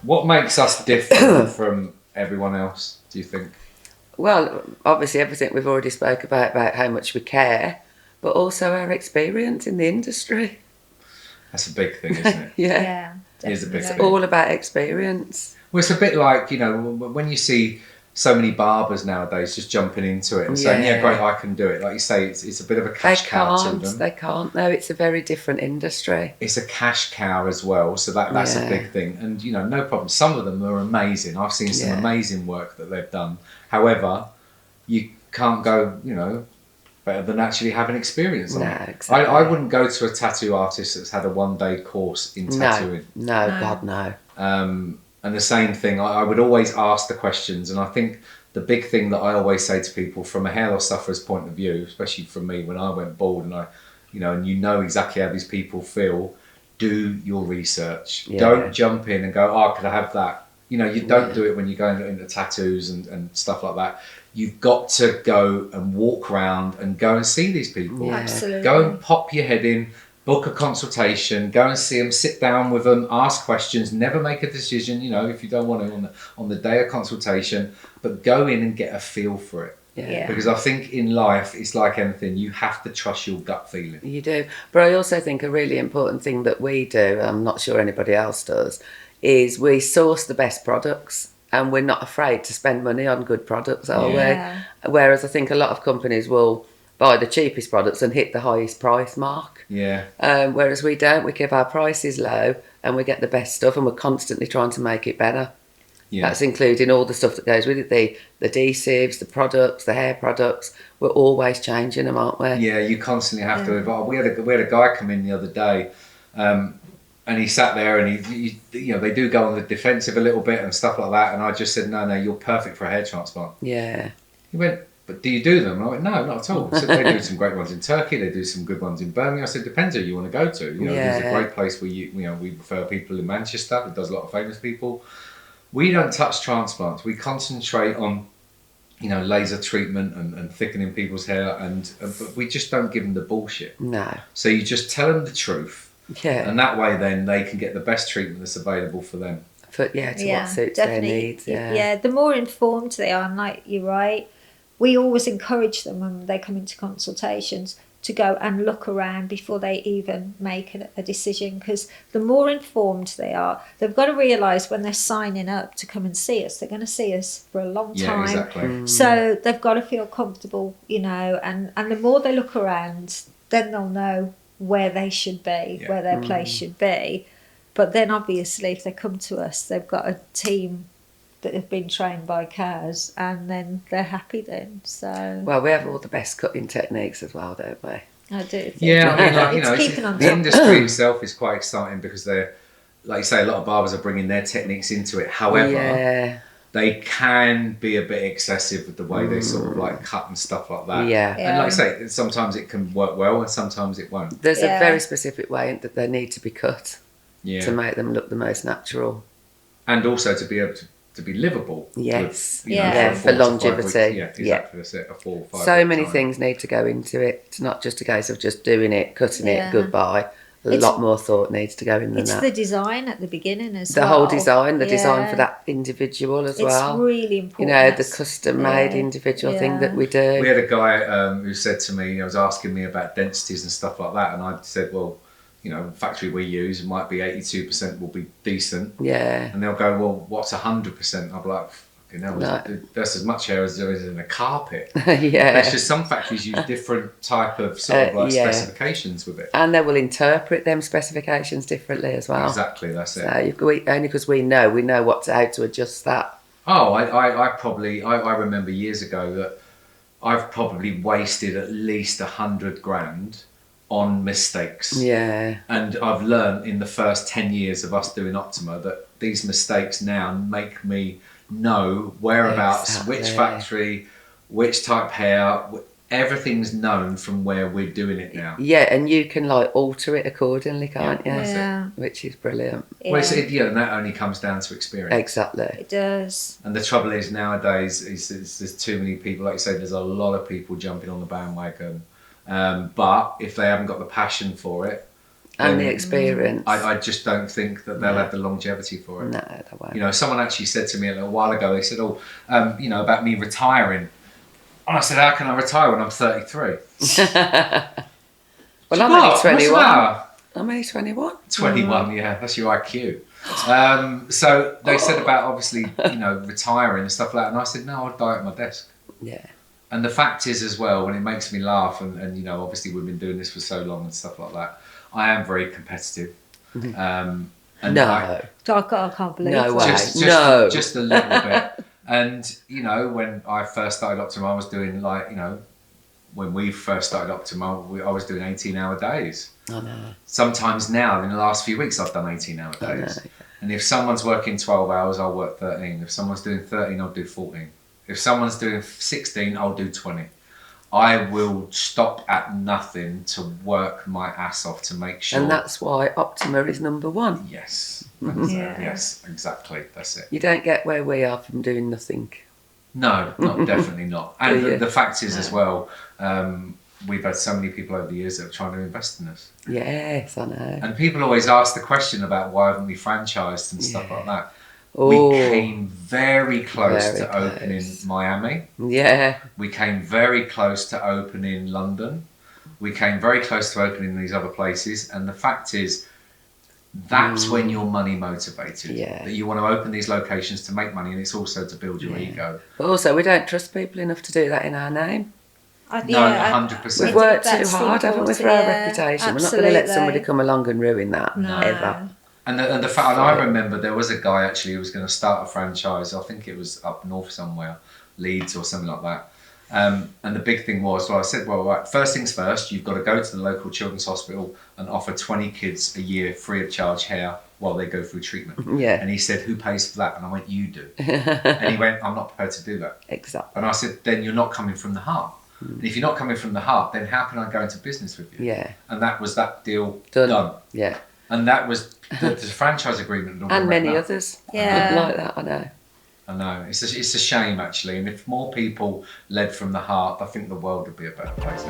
What makes us different from everyone else, do you think? Well, obviously everything we've already spoke about how much we care, but also our experience in the industry. That's a big thing, isn't it? Yeah. It is a big It's thing. all about experience. Well, it's a bit like, you know, when you see so many barbers nowadays just jumping into it and saying, yeah, great, I can do it. Like you say, it's a bit of a cash cow to them. They can't. No, it's a very different industry. It's a cash cow as well, so that's a big thing. And, you know, no problem. Some of them are amazing. I've seen some amazing work that they've done. However, you can't go, you know, better than actually having experience on it. Exactly. I wouldn't go to a tattoo artist that's had a one-day course in tattooing. No, God, no. And the same thing, I would always ask the questions. And I think the big thing that I always say to people from a hair loss sufferer's point of view, especially from me when I went bald and and you know exactly how these people feel, do your research. Yeah. Don't jump in and go, oh, could I have that? You know, you don't do it when you're going into tattoos and stuff like that. You've got to go and walk around and go and see these people. Yeah. Absolutely. Go and pop your head in, book a consultation, go and see them, sit down with them, ask questions, never make a decision, you know, if you don't want to on the day of consultation, but go in and get a feel for it. Yeah. Because I think in life, it's like anything, you have to trust your gut feeling. You do. But I also think a really important thing that we do, I'm not sure anybody else does, is we source the best products. And we're not afraid to spend money on good products, are we? Whereas I think a lot of companies will buy the cheapest products and hit the highest price mark. Yeah. Whereas we don't. We keep our prices low and we get the best stuff and we're constantly trying to make it better. Yeah. That's including all the stuff that goes with it, the adhesives, the products, the hair products. We're always changing them, aren't we? Yeah, you constantly have to evolve. We had a guy come in the other day, and he sat there and he you know, they do go on the defensive a little bit and stuff like that. And I just said, no, you're perfect for a hair transplant. Yeah. He went, but do you do them? And I went, no, not at all. So they do some great ones in Turkey. They do some good ones in Birmingham. I said, depends who you want to go to. You know, there's a great place where we refer people in Manchester. It does a lot of famous people. We don't touch transplants. We concentrate on, you know, laser treatment and thickening people's hair, but we just don't give them the bullshit. No. So you just tell them the truth. Yeah. And that way then they can get the best treatment that's available for them. What suits their needs. Yeah, the more informed they are, and like you're right, we always encourage them when they come into consultations to go and look around before they even make a decision, because the more informed they are, they've got to realise when they're signing up to come and see us, they're going to see us for a long time. Yeah, exactly. So they've got to feel comfortable, you know, and the more they look around, then they'll know where they should be, where their place should be. But then obviously if they come to us, they've got a team that have been trained by Kaz, and then they're happy then. So well, we have all the best cutting techniques as well, don't we? I do. Yeah, I mean, like, the industry itself is quite exciting because they're, like you say, a lot of barbers are bringing their techniques into it. However, they can be a bit excessive with the way they sort of like cut and stuff like that. Yeah. And like I say, sometimes it can work well and sometimes it won't. There's a very specific way that they need to be cut to make them look the most natural. And also to be able to be livable. Yes. With, for longevity. Yeah, exactly. That's it. A 4 or 5 So many things need to go into it. It's not just a case of just doing it, cutting it, goodbye. A lot more thought needs to go in than that. It's the design at the beginning as well. The whole design, design for that individual as well. It's really important. You know, the custom-made individual thing that we do. We had a guy who said to me, was asking me about densities and stuff like that, and I said, well, you know, factory we use might be 82% will be decent. Yeah. And they'll go, well, what's 100%? I'll be like, fucking hell, that's as much hair as there is in a carpet. It's just some factories use different type of sort of like specifications with it. And they will interpret them specifications differently as well. Exactly, that's it. So only because we know how to adjust that. Oh, I remember years ago that I've probably wasted at least 100 grand on mistakes. Yeah. And I've learned in the first 10 years of us doing Optima that these mistakes now make me know whereabouts, which factory, which type hair, everything's known from where we're doing it now. Yeah, and you can like alter it accordingly, can't you? Yeah. Which is brilliant. Yeah. Well, and that only comes down to experience. Exactly. It does. And the trouble is nowadays, there's too many people, like you say, there's a lot of people jumping on the bandwagon. But if they haven't got the passion for it, And the experience. I just don't think that they'll have the longevity for it. No, they won't. You know, someone actually said to me a little while ago, they said, you know, about me retiring. And I said, how can I retire when I'm 33? Well, I'm only What's 21. that? I'm only 21. 21, yeah, that's your IQ. So they said about obviously, you know, retiring and stuff like that. And I said, no, I'd die at my desk. Yeah. And the fact is as well, and it makes me laugh, and you know, obviously we've been doing this for so long and stuff like that, I am very competitive. And No. I can't believe No that. way. just a little bit. And, you know, when I first started Optima, I was doing like, you know, when we first started Optima, I was doing 18-hour days. I know. Sometimes now, in the last few weeks, I've done 18-hour days. And if someone's working 12 hours, I'll work 13. If someone's doing 13, I'll do 14. If someone's doing 16, I'll do 20. I will stop at nothing to work my ass off to make sure. And that's why Optima is number one. Yes. Yeah. Yes, exactly. That's it. You don't get where we are from doing nothing. No, definitely not. And the fact is as well, we've had so many people over the years that are trying to invest in us. Yes, I know. And people always ask the question about why haven't we franchised and stuff like that. Oh, We came very close to opening Miami. Yeah. We came very close to opening London. We came very close to opening these other places. And the fact is, that's when you're money motivated. Yeah. That you want to open these locations to make money, and it's also to build your ego. But also, we don't trust people enough to do that in our name. No, 100%. We've worked too That's hard, haven't we, for our reputation? We're not going to let somebody come along and ruin that, No. ever. And the fact, and I remember there was a guy actually who was going to start a franchise. I think it was up north somewhere, Leeds or something like that. And the big thing was, well, I said, well, right, first things first, you've got to go to the local children's hospital and offer 20 kids a year free of charge hair while they go through treatment. Yeah. And he said, who pays for that? And I went, you do. And he went, I'm not prepared to do that. Exactly. And I said, then you're not coming from the heart. And if you're not coming from the heart, then how can I go into business with you? Yeah. And that was that deal Done. done. Yeah. And that was the franchise agreement. And many others. Yeah. Like that, I know. I know. It's a shame, actually. And if more people led from the heart, I think the world would be a better place.